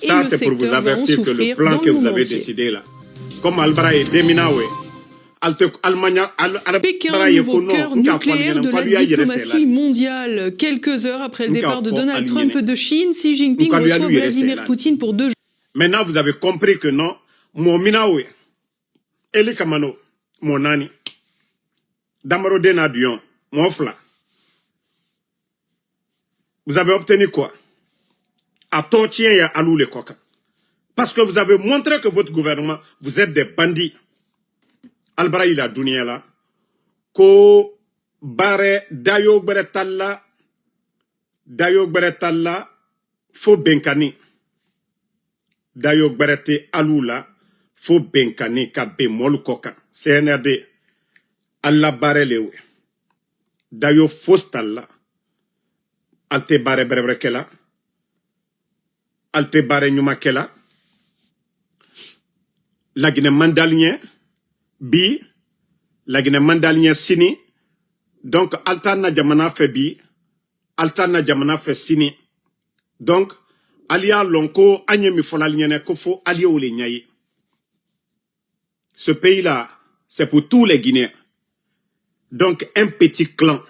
Ça, c'est pour vous avertir que le plan que vous avez décidé là, comme Albraï, Deminawe, Pékin, nouveau cœur nucléaire de la diplomatie mondiale. Quelques heures après le départ de Donald Trump de Chine, Xi Jinping reçoit Vladimir Poutine pour 2 jours. Maintenant, vous avez compris que non, mon Minawe, Eli Kamano, mon nani, Damaro Denadion, mon fla. Vous avez obtenu quoi? À ton tien et à Alou le Koka. Parce que vous avez montré que votre gouvernement, vous êtes des bandits. Albraï la dunia la, ko bare dayo beretalla, fo benkani. Dayo berete Alou la, fo benkani ka be molu koka. CNRD, alla bare lewe. Dayo fostalla. Alte bare berebrekela. Alte bare nyumakela. La Guinée mandalien. Bi. La Guinée mandalien sini. Donc, altana jamana fait bi. Altana jamana fait sini. Donc, alia lonko anyemi folalienne kofo alia ou les nyaye. Ce pays-là, c'est pour tous les Guinéens. Donc, un petit clan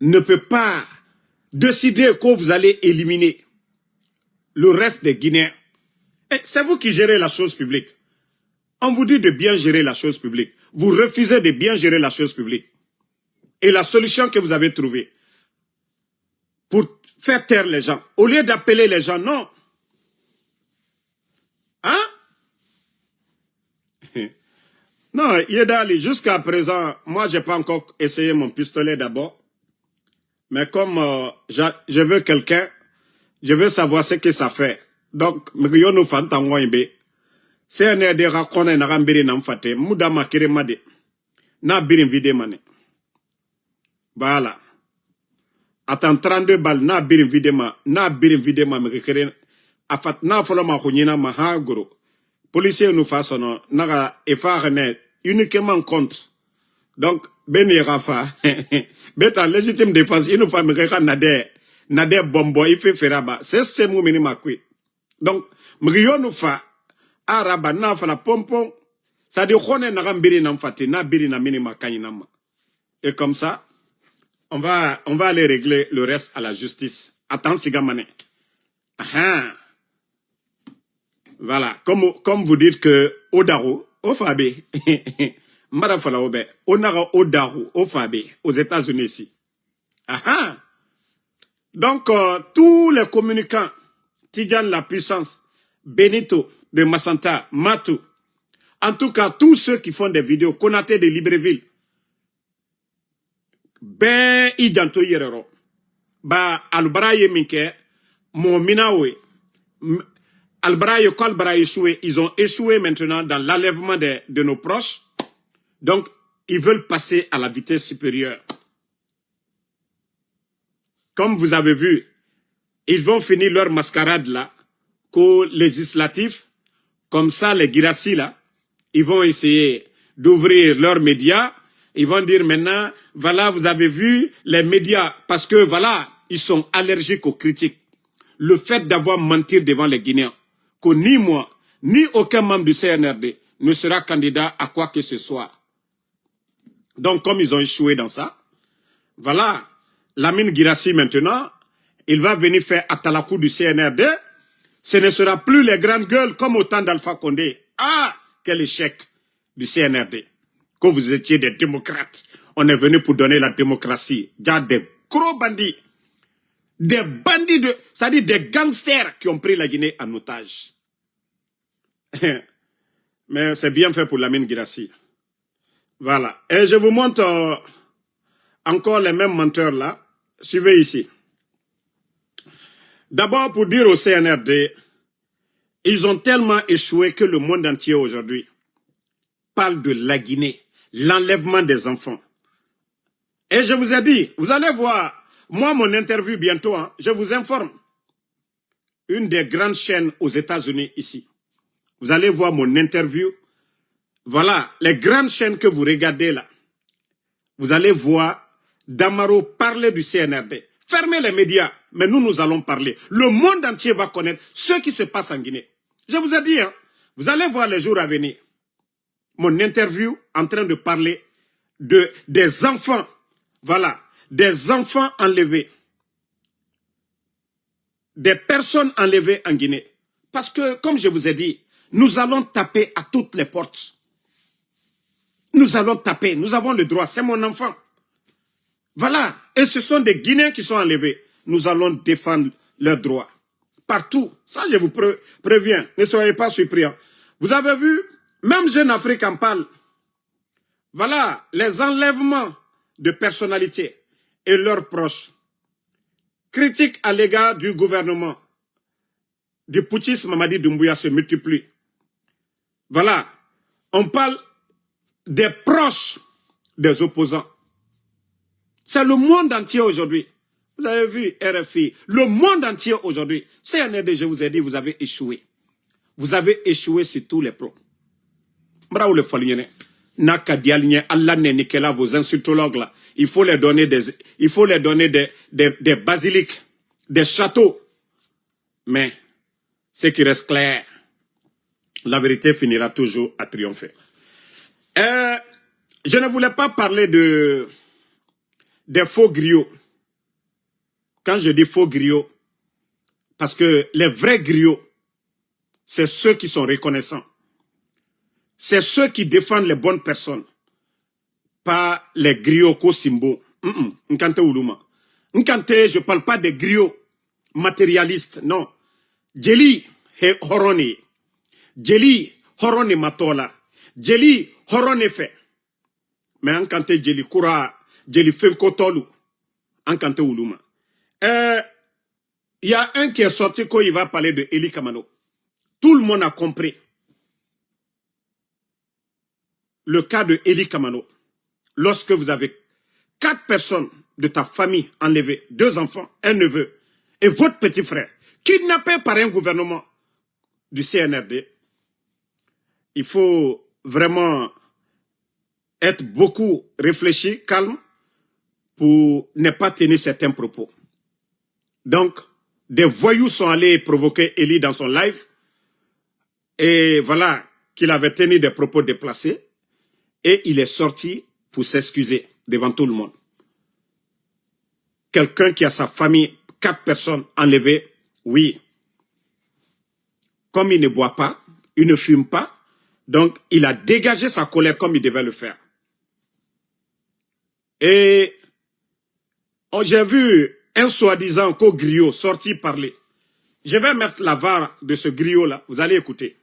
ne peut pas décider que vous allez éliminer le reste des Guinéens. C'est vous qui gérez la chose publique. On vous dit de bien gérer la chose publique. Vous refusez de bien gérer la chose publique. Et la solution que vous avez trouvée pour faire taire les gens, au lieu d'appeler les gens, non. Hein? Non, Yedali, jusqu'à présent, moi, je n'ai pas encore essayé mon pistolet d'abord. Mais comme je veux quelqu'un, je veux savoir ce que ça fait. Donc, Mguyono Fantangoybe, c'est un aide rakone na rambiri na mfate, muda makire made, na birin vide mane. Voilà. Attends 32 balles, na birin vide ma, mekere, afat na folo ma khonyina ma ha goro. Policier nous façon, naga effarene, uniquement contre. Donc, Beni Rafa, beta légitime défense, il nous fait nade bombo, il fait feraba. C'est ce mot minima qui. Donc, mriyo nous fait, araba, na fa la pompon, ça dit, khone na rambiri na mfate, na biri na minima kanyinama. Et comme ça, on va aller régler le reste à la justice. Attends, sigamane. Ah. Voilà. Comme vous dites que, Odaro, Ofabe, Marafala Obe, Onara Odaru, Ofabe, aux États-Unis ici. Ah. Donc, tous les communicants, Tidjan la puissance, Benito de Massanta, Matou, en tout cas, tous ceux qui font des vidéos, Konaté de Libreville, ben idanto yerero, ba albraye minke, mon minawe, albraye kolbraye échoué, ils ont échoué maintenant dans l'enlèvement de nos proches. Donc, ils veulent passer à la vitesse supérieure. Comme vous avez vu, ils vont finir leur mascarade là, qu'au législatif, comme ça les Girassi là, ils vont essayer d'ouvrir leurs médias, ils vont dire maintenant, voilà, vous avez vu les médias, parce que voilà, ils sont allergiques aux critiques. Le fait d'avoir menti devant les Guinéens, que ni moi, ni aucun membre du CNRD ne sera candidat à quoi que ce soit. Donc, comme ils ont échoué dans ça, voilà, Lamine Girassi maintenant, il va venir faire Atalakou du CNRD. Ce ne sera plus les grandes gueules comme au temps d'Alpha Condé. Ah, quel échec du CNRD. Que vous étiez des démocrates. On est venu pour donner la démocratie. Il y a des gros bandits. Des bandits c'est-à-dire des gangsters qui ont pris la Guinée en otage. Mais c'est bien fait pour Lamine Girassi. Voilà. Et je vous montre encore les mêmes menteurs là. Suivez ici. D'abord pour dire au CNRD, ils ont tellement échoué que le monde entier aujourd'hui parle de la Guinée, l'enlèvement des enfants. Et je vous ai dit, vous allez voir, moi mon interview bientôt, hein, je vous informe. Une des grandes chaînes aux États-Unis ici. Vous allez voir mon interview. Voilà, les grandes chaînes que vous regardez là. Vous allez voir Damaro parler du CNRD. Fermez les médias. mais nous allons parler. Le monde entier va connaître ce qui se passe en Guinée. Je vous ai dit, hein, vous allez voir les jours à venir. Mon interview en train de parler des enfants. Voilà, des enfants enlevés. Des personnes enlevées en Guinée. Parce que, comme je vous ai dit, nous allons taper à toutes les portes. Nous allons taper, nous avons le droit, c'est mon enfant. Voilà, et ce sont des Guinéens qui sont enlevés. Nous allons défendre leurs droits. Partout, ça je vous préviens, ne soyez pas surpris. Vous avez vu, même Jeune Afrique en parle. Voilà, les enlèvements de personnalités et leurs proches. Critiques à l'égard du gouvernement, du putschisme Mamadi Doumbouya se multiplient. Voilà, on parle des proches des opposants. C'est le monde entier aujourd'hui. Vous avez vu RFI, le monde entier aujourd'hui. CNRD, je vous ai dit, vous avez échoué. Vous avez échoué sur tous les plans. Bravo le Foliene. Naka dialine, Allah n'est vos insultologues là. Il faut les donner des basiliques, des châteaux. Mais, ce qui reste clair, la vérité finira toujours à triompher. Je ne voulais pas parler des faux griots. Quand je dis faux griots, parce que les vrais griots, c'est ceux qui sont reconnaissants. C'est ceux qui défendent les bonnes personnes. Pas les griots Kosimbo. Nkante Uluma. Nkante, je ne parle pas des griots matérialistes, non. Jeli Horoni. Jeli Horoni Matola. Jeli Horoni Fe. Mais Nkante Jeli Kura, Jeli Fenkotolu. Nkante Uluma. Il y a un qui est sorti quand il va parler de Eli Kamano. Tout le monde a compris. Le cas de Eli Kamano. Lorsque vous avez 4 personnes de ta famille enlevées, 2 enfants, un neveu, et votre petit frère, kidnappé par un gouvernement du CNRD, il faut vraiment être beaucoup réfléchi, calme, pour ne pas tenir certains propos. Donc, des voyous sont allés provoquer Eli dans son live, et voilà qu'il avait tenu des propos déplacés, et il est sorti pour s'excuser devant tout le monde. Quelqu'un qui a sa famille, 4 personnes enlevées, oui. Comme il ne boit pas, il ne fume pas, donc il a dégagé sa colère comme il devait le faire. Et j'ai vu un soi-disant co-griot sorti parler. Je vais mettre la VAR de ce griot-là, vous allez écouter.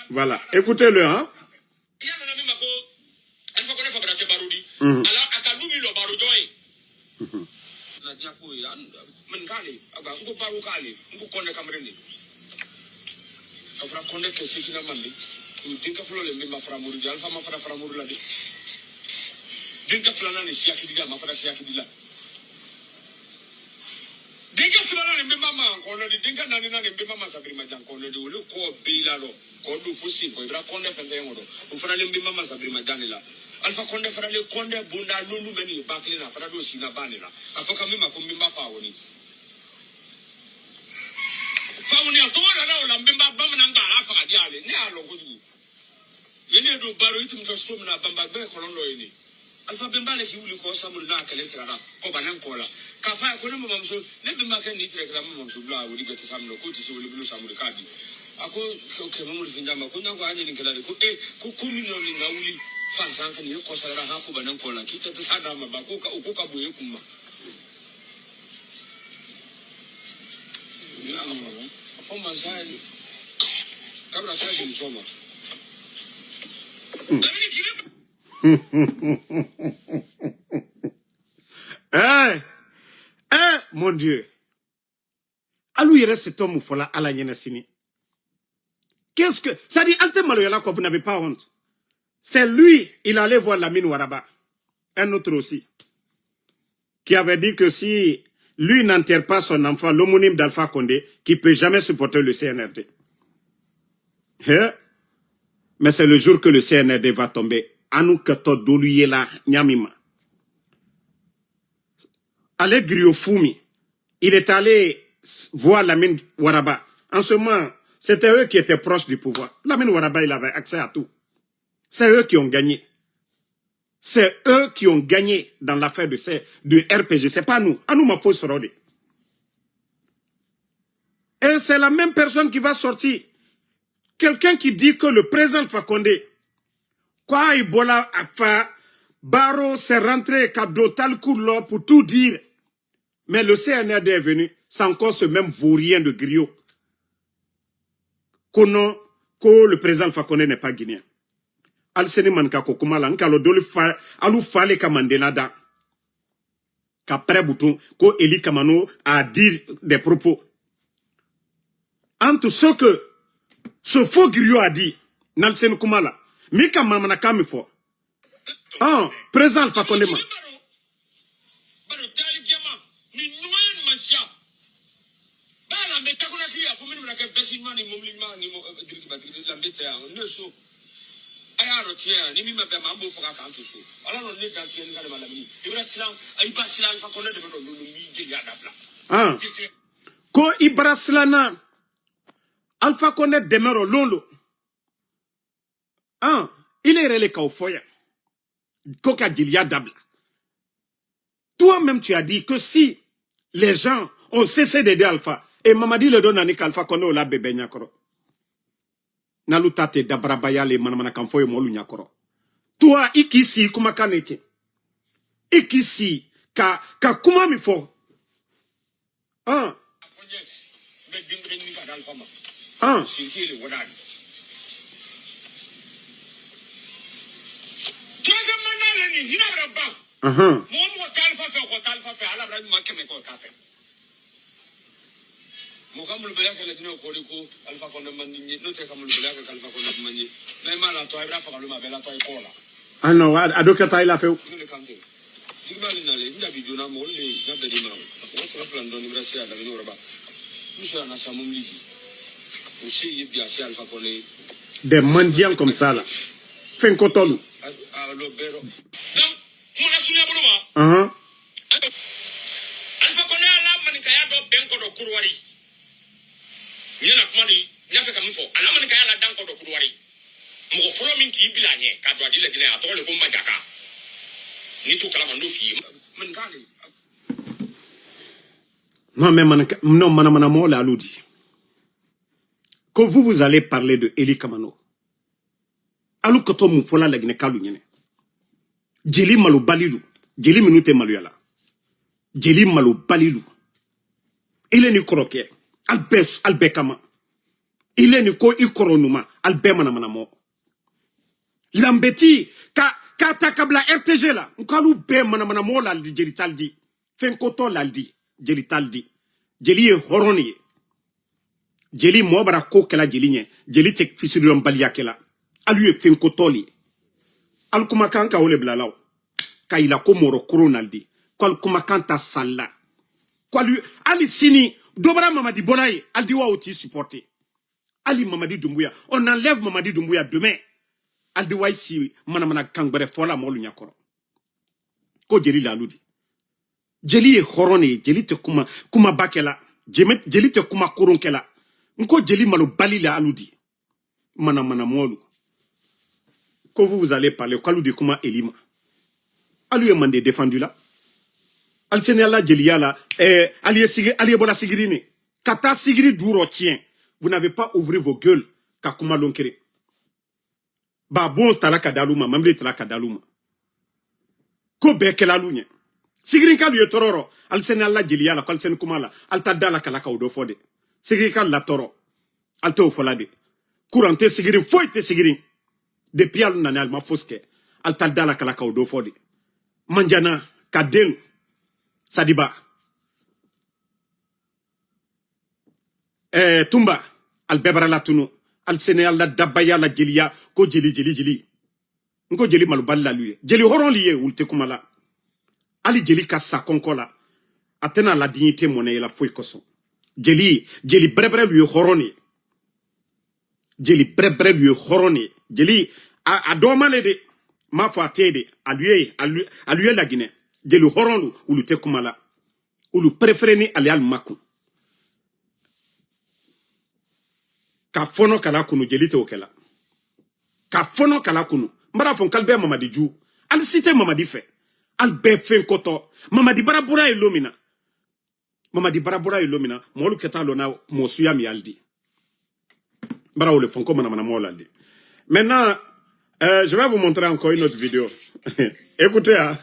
Voilà, écoutez-le, hein. Dinka fulana ni mbemba ma kono di dinka nani nani mbemba ma sabiri majan kono di wulu ko bila lo ko du fusi ko ibra konde fende ngodo ufana le mbemba ma sabiri majan la alfa konde fara le konde bunda lulu meni bakli na fara do sina bani la afoka mima ko mbemba fa woni to na la mbemba bam na ngara fa di ale ne alo ko zu yene do baro itum to so na bamba be kono lo yini alfa bemba le ki wuli ko samul na kale sira ko banan ko la kafa ko ne mamso ne bemba kan ni tire kra mamso bla wuli gati samno ko ti so wuli blu samul kadi ako ke mamul finja ma ko nango ani ni kala ko ko kumino ni na wuli fansan kan ni ko sara ha ko banan ko la ki ta sada ma ba ko ka boye kuma ya afo masai kabra sai ni soma Mon Dieu. Alou yere cet homme fola ala sini. Qu'est-ce que ça dit Alte Maloyala quoi, vous n'avez pas honte. C'est lui, il allait voir Lamine Ouattara. Un autre aussi. Qui avait dit que si lui n'enterre pas son enfant, l'homonyme d'Alpha Condé, qui ne peut jamais supporter le CNRD. Mais c'est le jour que le CNRD va tomber. Anou kato doluyela nyamima. Allez griot fumi. il est allé voir Lamine Ouaraba. En ce moment, c'était eux qui étaient proches du pouvoir. Lamine Ouaraba, il avait accès à tout. C'est eux qui ont gagné. C'est eux qui ont gagné dans l'affaire de RPG. C'est pas nous. À nous, ma fausse rodée. Et c'est la même personne qui va sortir. Quelqu'un qui dit que le président Alpha Condé, quoi Ebola a fait, Baro s'est rentré cadeau tal courlo pour tout dire. Mais le CNRD est venu, c'est encore ce même vaurien de griot. Que le président Alpha Condé n'est pas guinéen. Al-Seni manka kokumala, nkalo doli alu fale ka Mandela da. Qu'après bouton, ko Eli Kamano a dit des propos. Entre ce que ce faux griot a dit, Nalsen Kumala, Mika Mamana Kamifo. Ah, président Alpha Condé. Ah, ko Ibraslana Alpha Condé demeure lolo. Ah, il est relé Kaufoya. Koka Gilia Dabla. Toi-même, tu as dit que si les gens ont cessé d'aider Alpha, et Mamadi le donne à Nik Alpha Condé au la bébé Nyakoro. Nalutate Dabrabaya le Manamana Kamfoye Molu Nyakoro. Toi, ikisi kumakanete. Ikisi ka kuma mi fo. Ah. Ah. Ah non, adokata il a fait. Des mendiants comme ça là. Fin coton. Alpha Condé ala manikaya do benko do kurwari. Nyena kumani nyafe kamfo. Ala manikaya la danko do kurwari. Mo folo min ki bilanye ka do adile dine atole ko majaka. Ni to kala mando fi man kale. Non mais non manamana mo la ludi. Que vous allez parler de Eli Kamano. Alu koto mu fola la gine kalu nyene. Jeli malu balilu. Jeli minute malu yala. Jeli malu balilu. Il est ni koroke. Albe kama. Il est ni ko ikoronuma. Albe manamanamo. Lambeti. Ka takabla RTG la. Nkalu be manamanamo la di jeli taldi. Fenkoto la di. Jeli taldi. Jeli e horoni. Jeli mwabara ko kela jeli nye. Jeli tek fisidulam balia kela. Alu e fenkotoli. Al kumakan ka ole blalao. Ka ila ko moro koronaldi. Kwal kumakan ta salla. Kwalu ali sini dobra Mamadi Bonaye aldi wa oti supporter. Ali Mamadi Doumbouya. On enlève Mamadi Doumbouya demain. Aldi wa ici manamana kangbere fola molu nyakoro. Ko jeli la ludi. Jeli e horoni, jeli te kuma bakela. Jeli te kuma koronkela. Nko jeli malo bali la aludi. Manamana molu. Quand vous allez parler, quand vous dites comment Elima, Alu est mandé défendu là. Al-Sénéala Djelia là, Alié Bola Sigirine. Kata Sigiri Douro tien. Vous n'avez pas ouvert vos gueules. Kakuma Lonkere. Ba bon talaka daluma, mamle talaka daluma. Ko beke la lunye. Sigirin ka luye tororo. Al-Sénéala Djelia là, kal sen kumala. Al-Tadala kalaka udo fode. Sigirin ka la toro. Al-Te ofolade. Courante Sigirin, foite Sigirin. Depuis al nane alma foske al taldala kala ka do fodi manjana kadeng sadiba tumba al bebara la tunu al sene alla dabaya la jeliya ko jeli ngo jeli malu balla luye jeli horon liye ulte kumala ali jeli ka sa konkola atena la dignité monnaie la foi koso jeli brebre luye horoni jeli brebre luye horoni jeli a domale de ma foi tede a lui la Guinée jeli horonu ulu te kumala ou le préféré aller al makou. Ka fono kala kunu jelite okela. Ka fono kala kunu. Mbara fon kalbe Mamadi Djou. Al cité Mamadi fait. Al be fen koto. Mamadi barabura ilomina. Mamadi barabura ilomina. Molu keta lona mosuya mi aldi. Mbara ou le fon comme mana mo aldi. Maintenant, je vais vous montrer encore une autre vidéo. Écoutez, hein.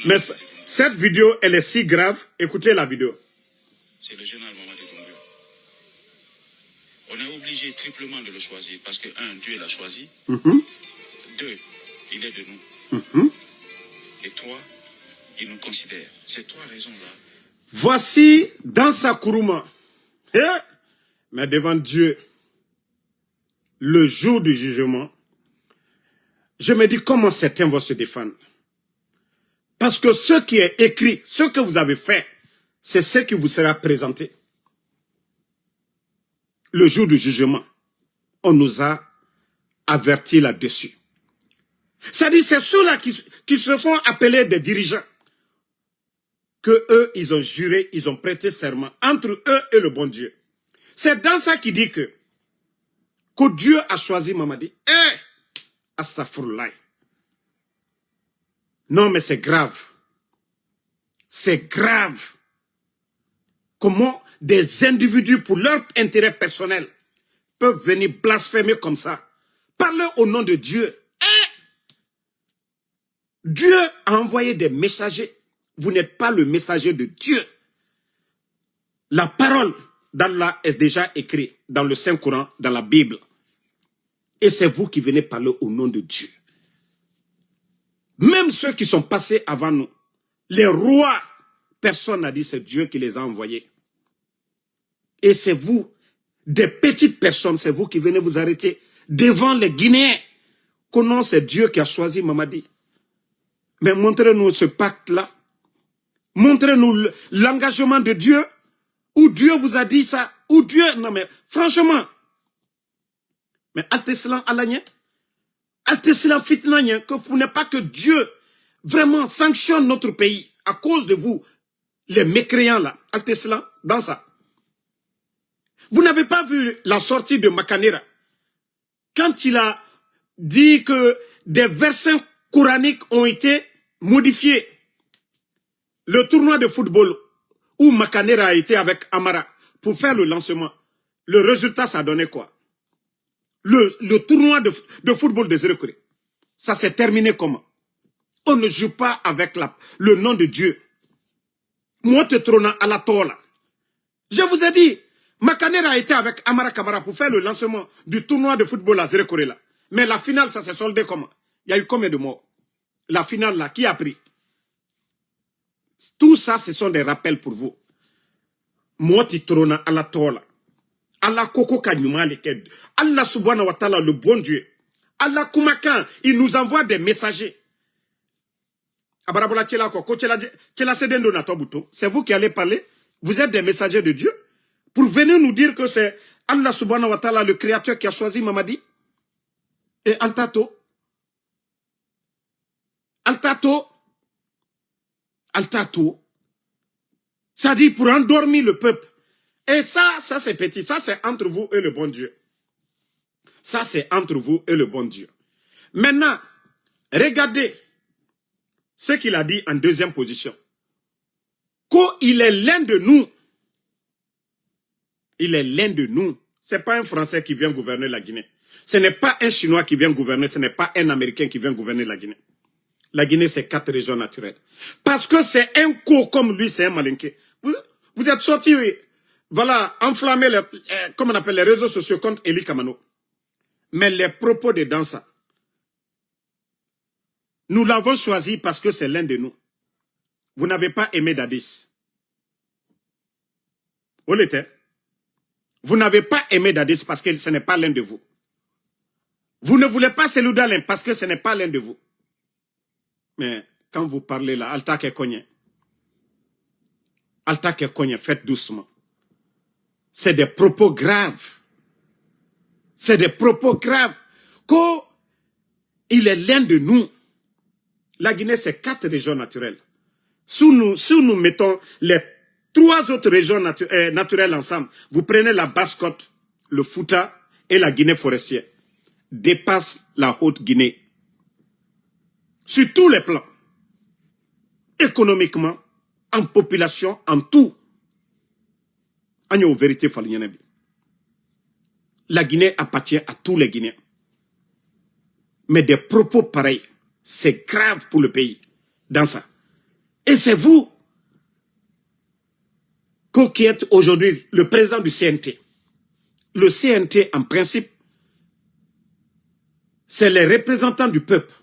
Mais cette vidéo, elle est si grave. Écoutez la vidéo. C'est le général Mamadi Doumbouya. On est obligé triplement de le choisir parce que, un, Dieu l'a choisi. Deux, il est de nous. Et trois, il nous considère. Ces trois raisons-là. Voici dans sa Kourouma. Mais devant Dieu, le jour du jugement, je me dis comment certains vont se défendre. Parce que ce qui est écrit, ce que vous avez fait, c'est ce qui vous sera présenté. Le jour du jugement, on nous a avertis là-dessus. C'est-à-dire, c'est ceux-là qui se font appeler des dirigeants. Que eux, ils ont juré, ils ont prêté serment entre eux et le bon Dieu. C'est dans ça qu'il dit que Dieu a choisi Mamadi. Astaghfirullah. Non, mais c'est grave. C'est grave. Comment des individus, pour leur intérêt personnel, peuvent venir blasphémer comme ça. Parler au nom de Dieu. Dieu a envoyé des messagers. Vous n'êtes pas le messager de Dieu. La parole d'Allah est déjà écrite dans le Saint-Coran, dans la Bible. Et c'est vous qui venez parler au nom de Dieu. Même ceux qui sont passés avant nous, les rois, personne n'a dit c'est Dieu qui les a envoyés. Et c'est vous, des petites personnes, c'est vous qui venez vous arrêter devant les Guinéens. Que non, c'est Dieu qui a choisi Mamadi. Mais montrez-nous ce pacte-là. Montrez-nous l'engagement de Dieu. Où Dieu vous a dit ça. Où Dieu... Non mais, franchement. Mais alteslan alanya. Alteslan fitnanya. Que vous n'êtes pas que Dieu vraiment sanctionne notre pays à cause de vous. Les mécréants là. Alteslan, dans ça. Vous n'avez pas vu la sortie de Makanera. Quand il a dit que des versets coraniques ont été modifiés. Le tournoi de football où Makanera a été avec Amara pour faire le lancement, le résultat, ça a donné quoi? Le tournoi de football de Zérekouré, ça s'est terminé comment? On ne joue pas avec le nom de Dieu. Moi, te trônant à la tola. Je vous ai dit, Makanera a été avec Amara Kamara pour faire le lancement du tournoi de football à Zérekouré là. Mais la finale, ça s'est soldé comment? Il y a eu combien de morts? La finale là, qui a pris? Tout ça, ce sont des rappels pour vous. Moi, tu trônes à la tola. Allah koko kanyumale ked. Allah subhanahu wa ta'ala, le bon Dieu. Allah kumakan, il nous envoie des messagers. C'est vous qui allez parler. Vous êtes des messagers de Dieu. Pour venir nous dire que c'est Allah subhanahu wa ta'ala, le créateur qui a choisi Mamadi. Et Altato. Ça dit pour endormir le peuple. Et ça c'est petit. Ça c'est entre vous et le bon Dieu. Ça c'est entre vous et le bon Dieu. Maintenant, regardez ce qu'il a dit en deuxième position. Qu'il est l'un de nous. Il est l'un de nous. Ce n'est pas un Français qui vient gouverner la Guinée. Ce n'est pas un Chinois qui vient gouverner. Ce n'est pas un Américain qui vient gouverner la Guinée. La Guinée, c'est 4 régions naturelles. Parce que c'est un co comme lui, c'est un malinqué. Vous êtes sortis, oui. Voilà, enflammer comme on appelle les réseaux sociaux contre Eli Kamano. Mais les propos de Dansa, nous l'avons choisi parce que c'est l'un de nous. Vous n'avez pas aimé Dadis. Vous l'êtes. Vous n'avez pas aimé Dadis parce que ce n'est pas l'un de vous. Vous ne voulez pas Seloudalin parce que ce n'est pas l'un de vous. Mais quand vous parlez là, Alta Kekonye, faites doucement. C'est des propos graves. C'est des propos graves. Il est l'un de nous. La Guinée, c'est 4 régions naturelles. Si nous mettons les 3 autres régions naturelles ensemble, vous prenez la Basse-Côte, le Fouta et la Guinée forestière, dépassent la Haute-Guinée. Sur tous les plans. Économiquement, en population, en tout. Vérité, la Guinée appartient à tous les Guinéens. Mais des propos pareils, c'est grave pour le pays. Dans ça. Et c'est vous qui êtes aujourd'hui le président du CNT. Le CNT, en principe, c'est les représentants du peuple.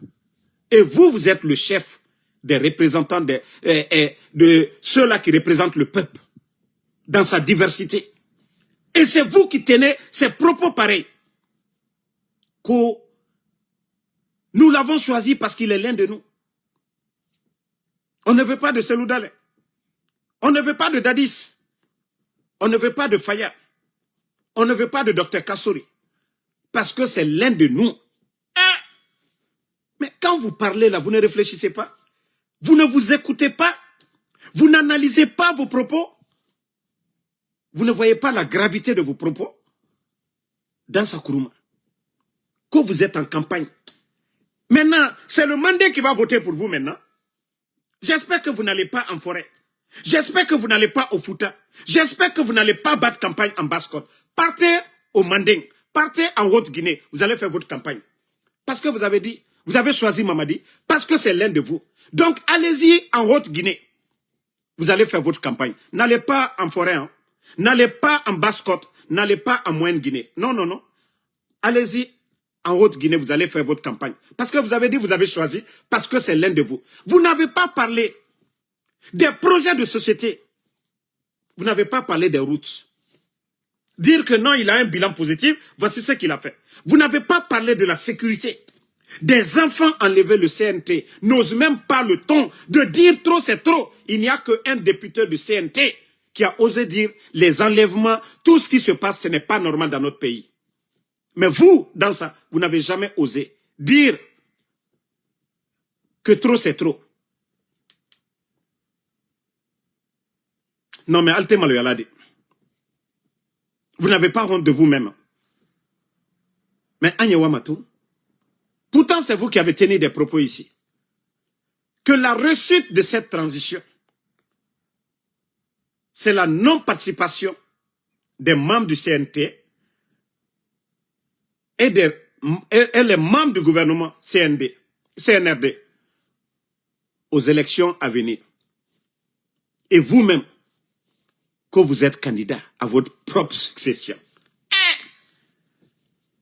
Et vous, vous êtes le chef des représentants de ceux-là qui représentent le peuple dans sa diversité. Et c'est vous qui tenez ces propos pareils. Nous l'avons choisi parce qu'il est l'un de nous. On ne veut pas de Seloudale. On ne veut pas de Dadis. On ne veut pas de Faya. On ne veut pas de Dr Kassori. Parce que c'est l'un de nous. Mais quand vous parlez là, vous ne réfléchissez pas. Vous ne vous écoutez pas. Vous n'analysez pas vos propos. Vous ne voyez pas la gravité de vos propos. Dans Sakuruma. Quand vous êtes en campagne. Maintenant, c'est le Mandé qui va voter pour vous maintenant. J'espère que vous n'allez pas en forêt. J'espère que vous n'allez pas au Fouta. J'espère que vous n'allez pas battre campagne en Basse-Côte. Partez au Manding. Partez en Haute-Guinée. Vous allez faire votre campagne. Parce que vous avez dit, vous avez choisi Mamadi, parce que c'est l'un de vous. Donc, allez-y en Haute-Guinée. Vous allez faire votre campagne. N'allez pas en forêt. Hein. N'allez pas en Basse-Côte. N'allez pas en Moyenne-Guinée. Non, non, non. Allez-y en Haute-Guinée, vous allez faire votre campagne. Parce que vous avez dit, vous avez choisi, parce que c'est l'un de vous. Vous n'avez pas parlé des projets de société. Vous n'avez pas parlé des routes. Dire que non, il a un bilan positif, voici ce qu'il a fait. Vous n'avez pas parlé de la sécurité. Des enfants enlevés, le CNT n'ose même pas le ton de dire trop, c'est trop. Il n'y a qu'un député du CNT qui a osé dire les enlèvements, tout ce qui se passe, ce n'est pas normal dans notre pays. Mais vous, dans ça, vous n'avez jamais osé dire que trop, c'est trop. Non, mais Altema le Yalade. Vous n'avez pas honte de vous-même. Mais Agnewa Matou, pourtant c'est vous qui avez tenu des propos ici. Que la réussite de cette transition, c'est la non-participation des membres du CNT et les membres du gouvernement CNRD aux élections à venir. Et vous-même, que vous êtes candidat à votre propre succession.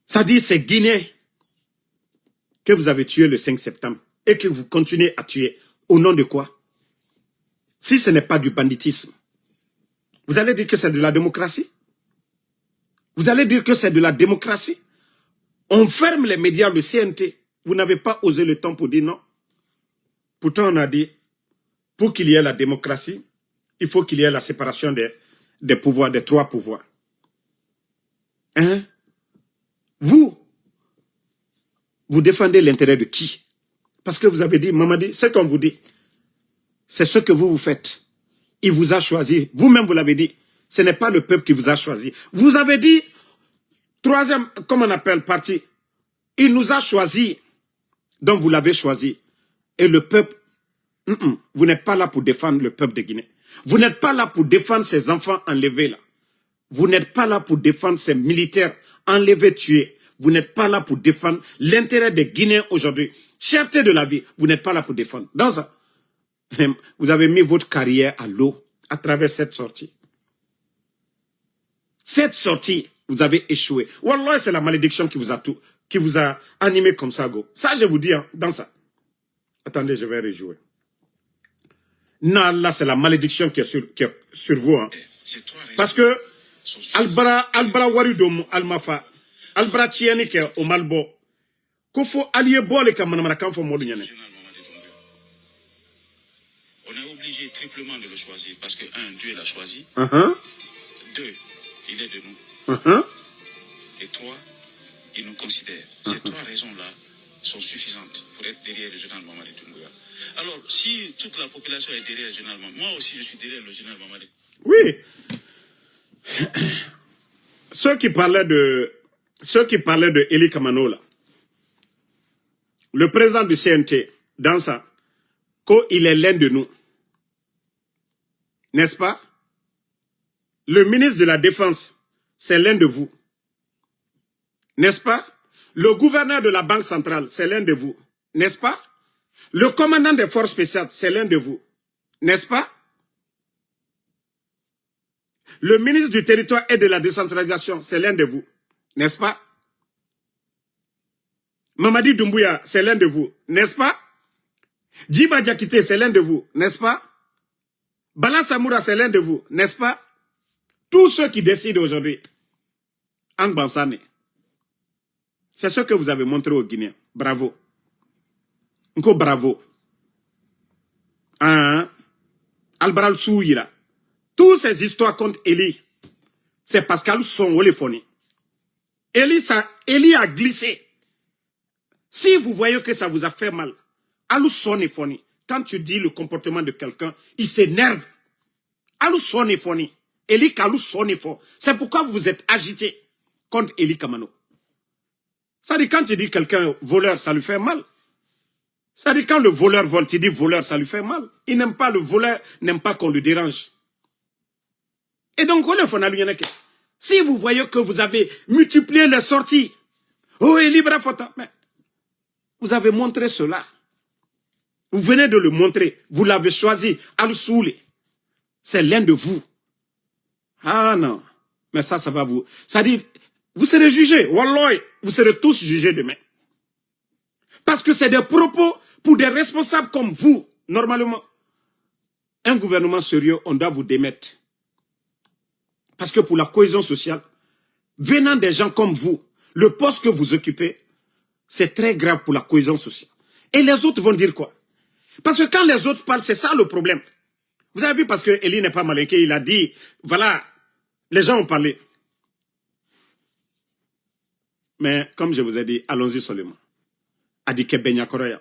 Ça dit, c'est Guinée que vous avez tué le 5 septembre et que vous continuez à tuer. Au nom de quoi? Si ce n'est pas du banditisme, vous allez dire que c'est de la démocratie? Vous allez dire que c'est de la démocratie? On ferme les médias, le CNT. Vous n'avez pas osé le temps pour dire non. Pourtant, on a dit, pour qu'il y ait la démocratie, il faut qu'il y ait la séparation des pouvoirs, des 3 pouvoirs. Hein? Vous défendez l'intérêt de qui? Parce que vous avez dit, Mamadi, c'est comme vous dit. C'est ce que vous faites. Il vous a choisi. Vous-même, vous l'avez dit. Ce n'est pas le peuple qui vous a choisi. Vous avez dit, 3e, comment on appelle, parti. Il nous a choisi. Donc, vous l'avez choisi. Et le peuple, vous n'êtes pas là pour défendre le peuple de Guinée. Vous n'êtes pas là pour défendre ces enfants enlevés là. Vous n'êtes pas là pour défendre ces militaires enlevés, tués. Vous n'êtes pas là pour défendre l'intérêt des Guinéens aujourd'hui. Cherté de la vie, vous n'êtes pas là pour défendre. Dans ça, vous avez mis votre carrière à l'eau à travers cette sortie. Cette sortie, vous avez échoué. Wallah, c'est la malédiction qui vous a animé comme ça, go. Ça, je vous dis, hein, dans ça. Attendez, je vais rejouer. Non, là, c'est la malédiction qui est sur vous. Hein. Parce que, Albra Waridom, Almafa, Albra Tienike, au Malbo, Kofo allié bol comme Manamarakan for Molunyane. On est obligé triplement de le choisir parce que, 1, Dieu l'a choisi. 2, il est de nous. Et 3, il nous considère. Ces 3 raisons-là sont suffisantes pour être derrière le général Mamadi Doumbouya. Alors, si toute la population est derrière le général Mamadi, moi aussi je suis derrière le général Mamadi. Oui. Ceux qui parlaient de Eli Kamano, là, le président du CNT, dans ça, qu'il est l'un de nous. N'est-ce pas? Le ministre de la Défense, c'est l'un de vous. N'est-ce pas? Le gouverneur de la Banque centrale, c'est l'un de vous. N'est-ce pas? Le commandant des forces spéciales, c'est l'un de vous. N'est-ce pas? Le ministre du territoire et de la décentralisation, c'est l'un de vous. N'est-ce pas? Mamadi Doumbouya, c'est l'un de vous. N'est-ce pas? Djiba Diakité, c'est l'un de vous. N'est-ce pas? Bala Samoura, c'est l'un de vous. N'est-ce pas? Tous ceux qui décident aujourd'hui, Ang Bansane, c'est ce que vous avez montré aux Guinéens. Bravo. Encore bravo. Albral Souyira. Toutes ces histoires contre Eli, c'est parce qu'elles sont oléphonées. Eli a glissé. Si vous voyez que ça vous a fait mal, allou sonne phony. Quand tu dis le comportement de quelqu'un, il s'énerve. Allou sonne phony. Eli Kalou sonne fort. C'est pourquoi vous vous êtes agité contre Eli Kamano. Ça dit quand tu dis quelqu'un voleur, ça lui fait mal. Ça dit quand le voleur vole, tu dis voleur, ça lui fait mal. Il n'aime pas le voleur, n'aime pas qu'on le dérange. Et donc, si vous voyez que vous avez multiplié les sorties, oh, Eli Brafota, mais vous avez montré cela. Vous venez de le montrer. Vous l'avez choisi. Al-Souli. C'est l'un de vous. Ah non. Mais ça va vous. Ça dit, vous serez jugés. Wallah, vous serez tous jugés demain. Parce que c'est des propos pour des responsables comme vous. Normalement, un gouvernement sérieux, on doit vous démettre. Parce que pour la cohésion sociale, venant des gens comme vous, le poste que vous occupez, c'est très grave pour la cohésion sociale. Et les autres vont dire quoi? Parce que quand les autres parlent, c'est ça le problème. Vous avez vu, parce que Eli n'est pas malinqué, il a dit, voilà, les gens ont parlé. Mais comme je vous ai dit, allons-y seulement. Adike Benyakoroya.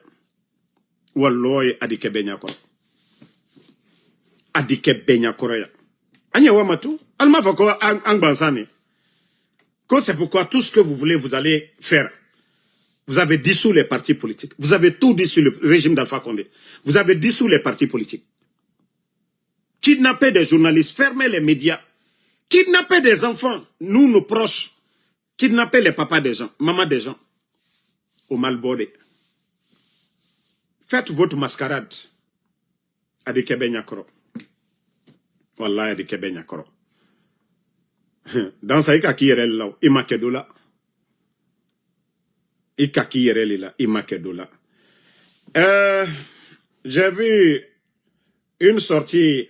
Walloy Adike Benyakoroya. Adike Benyakoroya. Anya Wamatu, Alma Fako Angbansane. C'est pourquoi tout ce que vous voulez, vous allez faire. Vous avez dissous les partis politiques. Vous avez tout dissous le régime d'Alpha Condé. Vous avez dissous les partis politiques. Kidnapper des journalistes, fermer les médias. Kidnapper des enfants, nous, nos proches. Kidnapper les papas des gens, maman des gens. Au Malbordé. Faites votre mascarade. Adike Benyakoro. Wallah, Adike Benyakoro. Dans ça, il y a là, il m'a là. J'ai vu une sortie,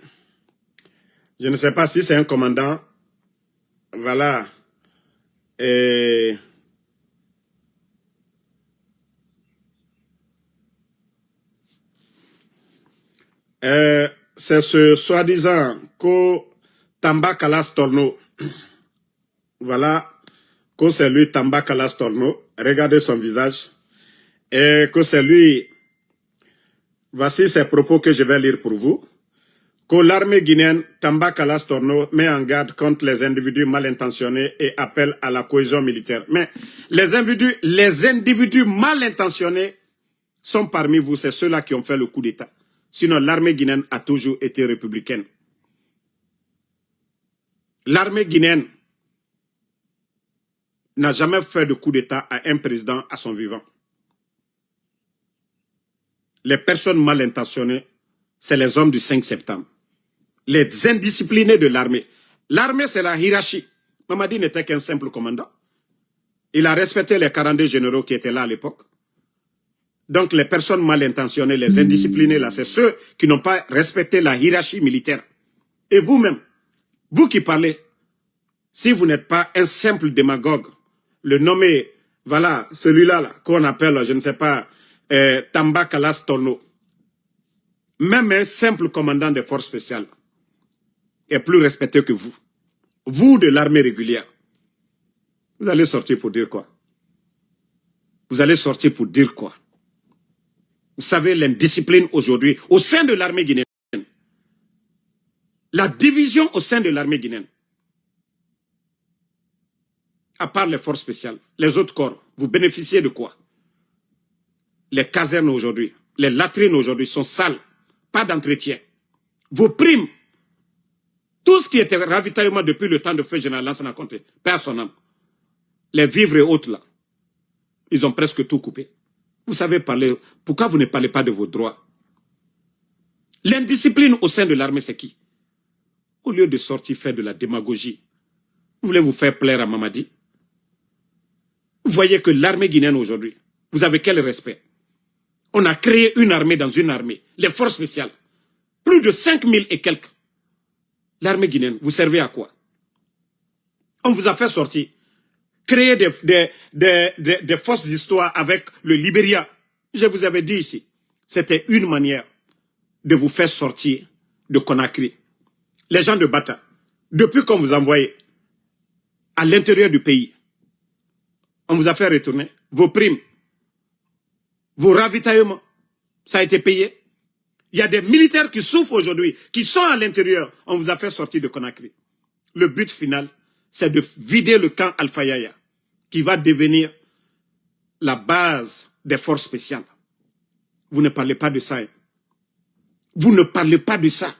je ne sais pas si c'est un commandant, voilà, et c'est ce soi-disant Tamba Kalas Torno, voilà, que c'est lui Tamba Kalas Torno. Regardez son visage. Et que c'est lui. Voici ces propos que je vais lire pour vous. Que l'armée guinéenne, Tamba Kalas Torno, met en garde contre les individus mal intentionnés et appelle à la cohésion militaire. Mais les individus mal intentionnés sont parmi vous. C'est ceux-là qui ont fait le coup d'État. Sinon, l'armée guinéenne a toujours été républicaine. L'armée guinéenne n'a jamais fait de coup d'État à un président à son vivant. Les personnes mal intentionnées, c'est les hommes du 5 septembre. Les indisciplinés de l'armée. L'armée, c'est la hiérarchie. Mamadi n'était qu'un simple commandant. Il a respecté les 42 généraux qui étaient là à l'époque. Donc, les personnes mal intentionnées, les indisciplinés, là, c'est ceux qui n'ont pas respecté la hiérarchie militaire. Et vous-même, vous qui parlez, si vous n'êtes pas un simple démagogue, le nommé, voilà, celui-là là, qu'on appelle, je ne sais pas, Tamba Kalas Torno. Même un simple commandant des forces spéciales est plus respecté que vous. Vous de l'armée régulière. Vous allez sortir pour dire quoi? Vous allez sortir pour dire quoi? Vous savez l'indiscipline aujourd'hui au sein de l'armée guinéenne. La division au sein de l'armée guinéenne. À part les forces spéciales, les autres corps, vous bénéficiez de quoi? Les casernes aujourd'hui, les latrines aujourd'hui sont sales, pas d'entretien. Vos primes, tout ce qui était ravitaillement depuis le temps de feu général Lansana Conté, personne. Les vivres et autres là, ils ont presque tout coupé. Vous savez parler, pourquoi vous ne parlez pas de vos droits? L'indiscipline au sein de l'armée, c'est qui? Au lieu de sortir faire de la démagogie, vous voulez vous faire plaire à Mamadi? Vous voyez que l'armée guinéenne aujourd'hui, vous avez quel respect? On a créé une armée dans une armée, les forces spéciales. Plus de 5000 et quelques. L'armée guinéenne, vous servez à quoi? On vous a fait sortir. Créer des fausses histoires avec le Libéria. Je vous avais dit ici, c'était une manière de vous faire sortir de Conakry. Les gens de Bata, depuis qu'on vous envoyait à l'intérieur du pays, on vous a fait retourner vos primes, vos ravitaillements, ça a été payé. Il y a des militaires qui souffrent aujourd'hui, qui sont à l'intérieur. On vous a fait sortir de Conakry. Le but final, c'est de vider le camp Alpha Yaya, qui va devenir la base des forces spéciales. Vous ne parlez pas de ça. Hein. Vous ne parlez pas de ça.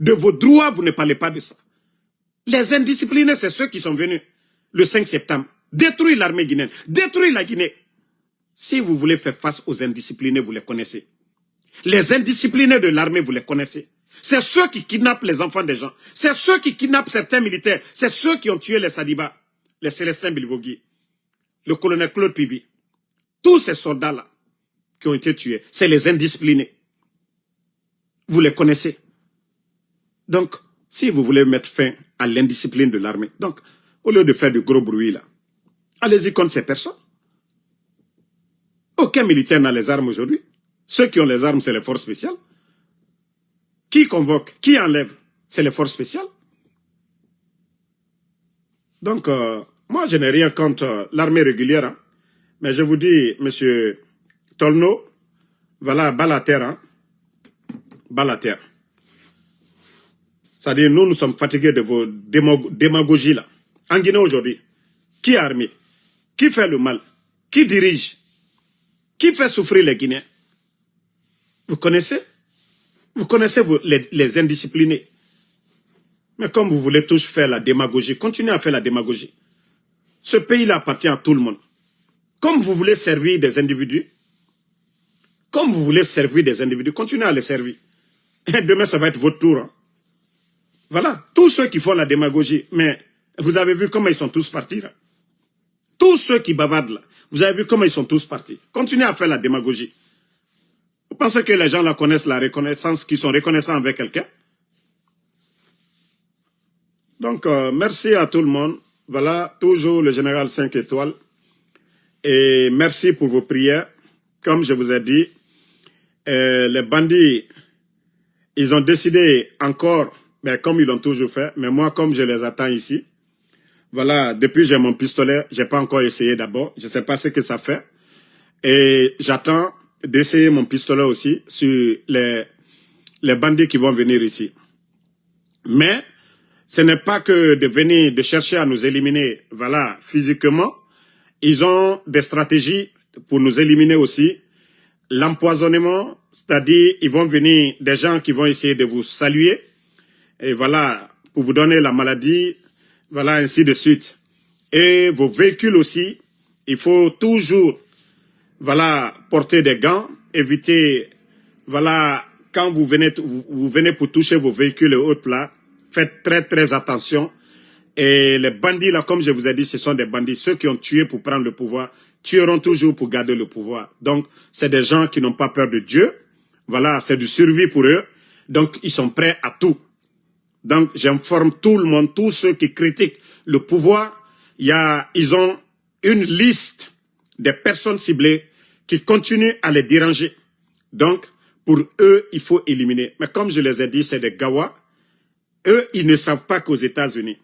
De vos droits, vous ne parlez pas de ça. Les indisciplinés, c'est ceux qui sont venus le 5 septembre. Détruire l'armée guinéenne, détruire la Guinée. Si vous voulez faire face aux indisciplinés, vous les connaissez. Les indisciplinés de l'armée, vous les connaissez. C'est ceux qui kidnappent les enfants des gens. C'est ceux qui kidnappent certains militaires. C'est ceux qui ont tué les Sadiba, les Célestin Bilvogui, le colonel Claude Pivi. Tous ces soldats-là qui ont été tués, c'est les indisciplinés. Vous les connaissez. Donc, si vous voulez mettre fin à l'indiscipline de l'armée, donc, au lieu de faire du gros bruit là, allez-y contre ces personnes. Aucun militaire n'a les armes aujourd'hui. Ceux qui ont les armes, c'est les forces spéciales. Qui convoque, qui enlève, c'est les forces spéciales. Donc, moi, je n'ai rien contre l'armée régulière. Hein. Mais je vous dis, monsieur Tolno, voilà, bas la terre. Hein. Bas la terre. C'est-à-dire, nous sommes fatigués de vos démagogies là. En Guinée aujourd'hui, qui est armé? Qui fait le mal? Qui dirige? Qui fait souffrir les Guinéens? Vous connaissez? Vous connaissez les indisciplinés. Mais comme vous voulez tous faire la démagogie, continuez à faire la démagogie. Ce pays-là appartient à tout le monde. Comme vous voulez servir des individus, continuez à les servir. Et demain, ça va être votre tour. Hein. Voilà. Tous ceux qui font la démagogie, mais vous avez vu comment ils sont tous partis. Là. Tous ceux qui bavardent là, vous avez vu comment ils sont tous partis. Continuez à faire la démagogie. Vous pensez que les gens là connaissent la reconnaissance, qu'ils sont reconnaissants avec quelqu'un? Donc, merci à tout le monde. Voilà, toujours le général 5 étoiles. Et merci pour vos prières. Comme je vous ai dit, les bandits, ils ont décidé encore, mais comme ils l'ont toujours fait, mais moi, comme je les attends ici, voilà, depuis j'ai mon pistolet, j'ai pas encore essayé d'abord, je sais pas ce que ça fait. Et j'attends d'essayer mon pistolet aussi sur les bandits qui vont venir ici. Mais ce n'est pas que de venir, de chercher à nous éliminer, voilà, physiquement. Ils ont des stratégies pour nous éliminer aussi. L'empoisonnement, c'est-à-dire, ils vont venir des gens qui vont essayer de vous saluer. Et voilà, pour vous donner la maladie, voilà, ainsi de suite. Et vos véhicules aussi, il faut toujours, voilà, porter des gants, éviter, voilà, quand vous venez pour toucher vos véhicules et autres là, faites très très attention. Et les bandits là, comme je vous ai dit, ce sont des bandits. Ceux qui ont tué pour prendre le pouvoir, tueront toujours pour garder le pouvoir. Donc, c'est des gens qui n'ont pas peur de Dieu. Voilà, c'est du survie pour eux. Donc, ils sont prêts à tout. Donc, j'informe tout le monde, tous ceux qui critiquent le pouvoir, ils ont une liste des personnes ciblées qui continuent à les déranger. Donc, pour eux, il faut éliminer. Mais comme je les ai dit, c'est des Gawa. Eux, ils ne savent pas qu'aux États-Unis,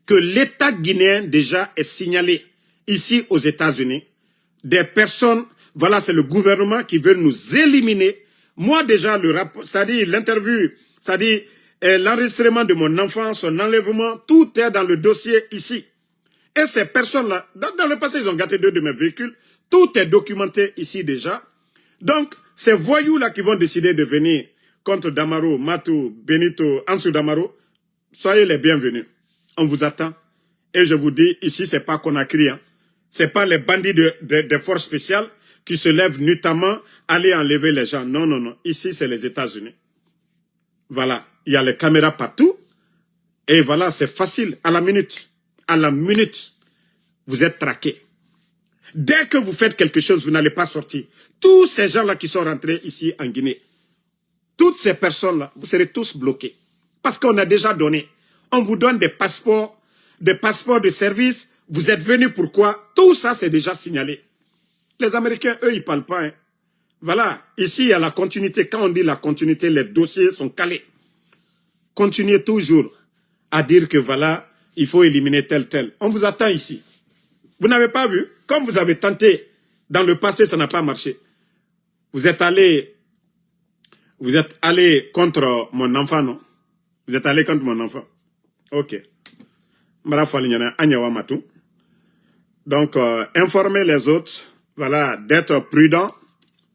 que l'État guinéen déjà est signalé ici aux États-Unis. Des personnes, voilà, c'est le gouvernement qui veut nous éliminer. Moi déjà, le rapport, c'est-à-dire l'interview, c'est-à-dire et l'enregistrement de mon enfant, son enlèvement, tout est dans le dossier ici. Et ces personnes-là, dans le passé, ils ont gâté 2 de mes véhicules. Tout est documenté ici déjà. Donc, ces voyous-là qui vont décider de venir contre Damaro, Matou, Benito, Ansou Damaro, soyez les bienvenus. On vous attend. Et je vous dis, ici, c'est pas Conakry. Hein. C'est pas les bandits de forces spéciales qui se lèvent nuitamment aller enlever les gens. Non, non, non. Ici, c'est les États-Unis. Voilà. Il y a les caméras partout. Et voilà, c'est facile. À la minute. À la minute, vous êtes traqués. Dès que vous faites quelque chose, vous n'allez pas sortir. Tous ces gens-là qui sont rentrés ici en Guinée, toutes ces personnes-là, vous serez tous bloqués. Parce qu'on a déjà donné. On vous donne des passeports de service. Vous êtes venus pourquoi? Tout ça, c'est déjà signalé. Les Américains, eux, ils ne parlent pas. Hein. Voilà. Ici, il y a la continuité. Quand on dit la continuité, les dossiers sont calés. Continuez toujours à dire que voilà, il faut éliminer tel. On vous attend ici. Vous n'avez pas vu? Comme vous avez tenté dans le passé, ça n'a pas marché. Vous êtes allé contre mon enfant, non? Vous êtes allé contre mon enfant. Ok. Donc, informer les autres, voilà, d'être prudents,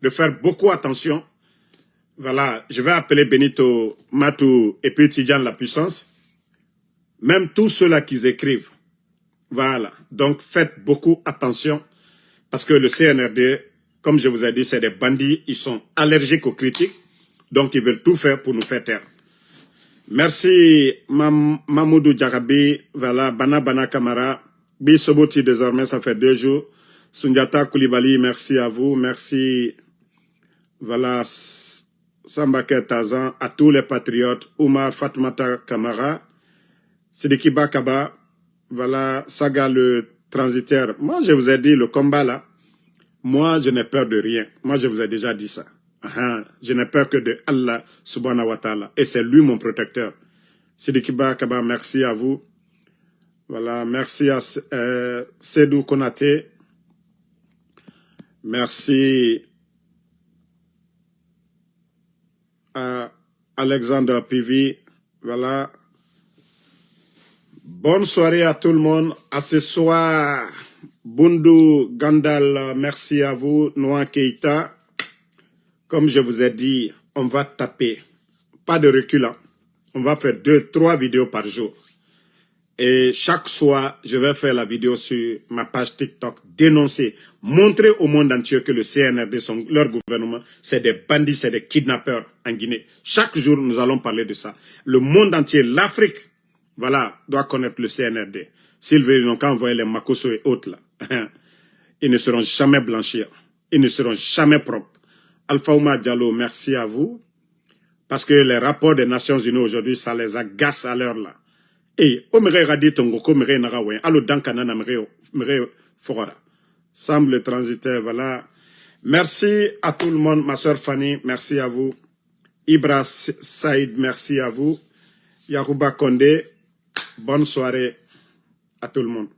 de faire beaucoup attention. Voilà, je vais appeler Benito, Matou et puis Tidjane la puissance. Même tous ceux-là qui écrivent. Voilà, donc faites beaucoup attention parce que le CNRD, comme je vous ai dit, c'est des bandits, ils sont allergiques aux critiques, donc ils veulent tout faire pour nous faire taire. Merci Mamoudou Djarabi, voilà, Bana Kamara, Bisoboti désormais, ça fait 2 jours. Sundiata Koulibaly, merci à vous, merci, voilà, Sambake Tazan, à tous les patriotes, Oumar Fatmata Kamara, Sidiki Bakaba, voilà, Saga le transitaire. Moi, je vous ai dit, le combat là, moi, je n'ai peur de rien. Moi, je vous ai déjà dit ça. Je n'ai peur que de Allah subhanahu wa ta'ala. Et c'est lui mon protecteur. Sidiki Bakaba, merci à vous. Voilà, merci à Sedou Konaté. Merci à Alexander Pivi. Voilà. Bonne soirée à tout le monde. À ce soir, Bundu Gandal, merci à vous. Noa Keita. Comme je vous ai dit, on va taper. Pas de recul. Hein. On va faire 2-3 vidéos par jour. Et chaque soir, je vais faire la vidéo sur ma page TikTok, dénoncer, montrer au monde entier que le CNRD, leur gouvernement, c'est des bandits, c'est des kidnappeurs en Guinée. Chaque jour, nous allons parler de ça. Le monde entier, l'Afrique, voilà, doit connaître le CNRD. S'ils veulent, ils n'ont qu'à envoyer les Makosso et autres là. Ils ne seront jamais blanchis. Ils ne seront jamais propres. Alpha Ouma Diallo, merci à vous. Parce que les rapports des Nations Unies aujourd'hui, ça les agace à l'heure là. Et omere radi tongo ko mere nagawe alo dankana na mere fora. Sam le transitaire, voilà. Merci à tout le monde, ma soeur Fanny, merci à vous. Ibra Saïd, merci à vous. Yarouba Kondé, bonne soirée à tout le monde.